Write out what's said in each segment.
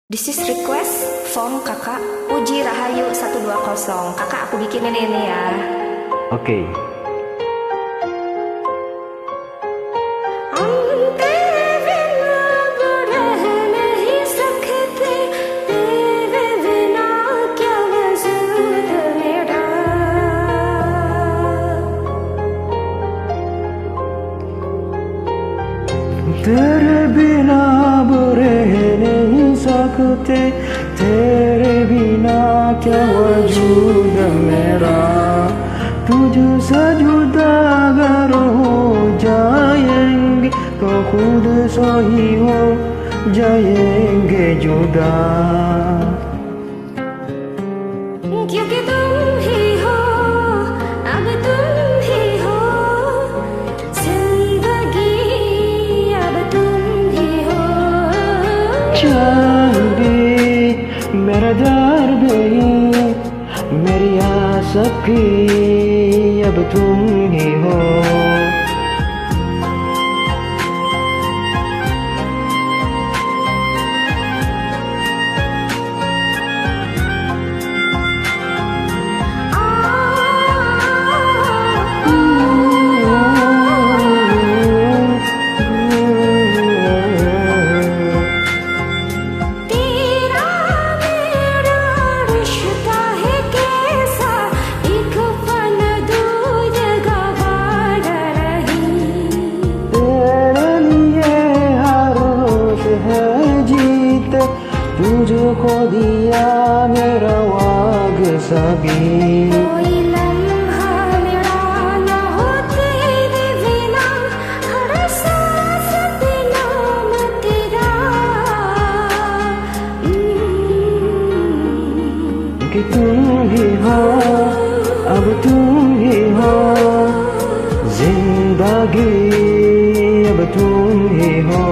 This is request from kakak Puji Rahayu 120. Kakak aku bikinin ini ya. Oke. तेरे बिना अब रह नहीं सकते, तेरे बिना क्या वजूद मेरा। तुझसे जुदा अगर हो जाएंगे तो खुद से ही हो जाएंगे जुदा। क्योंकि तुम ही हो, अब तुम ही हो, जिंदगी अब तुम ही हो। चल भी मेरा दर्द ही, मेरी आशिकी अब तुम ही हो। तुझको दिया मेरा वाग सभी, कोई लम्हा मेरा न हो तेरे बिना, हर सांस बिना मैं तेरा। कि तुम ही हो, अब तुम ही हो, जिंदगी अब तुम ही हो।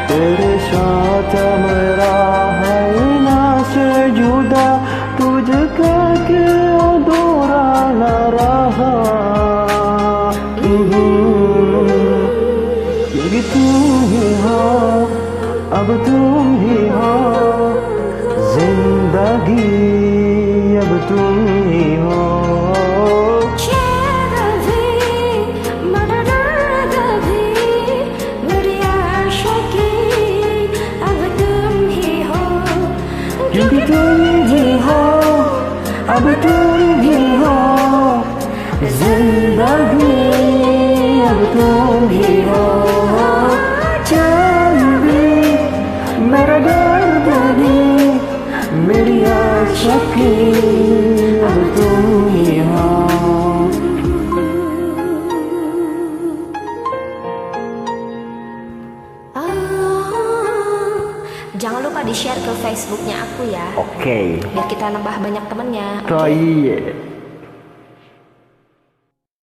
तेरे साथ मेरा है ना से जुदा, तुझको के अधूरा न रहा। क्योंकि तुम ही हो, अब तुम ही हो, जिंदगी अब तुम ही हो। क्योंकि तुम ही हो, अब तुम ही हो, जिंदगी अब तुम ही हो। चल भी मेरा दर्द भी, मेरी आशिकी अब तुम ही हो। Jangan lupa di-share ke Facebooknya aku ya. Oke. Biar kita nambah banyak temennya. Iya.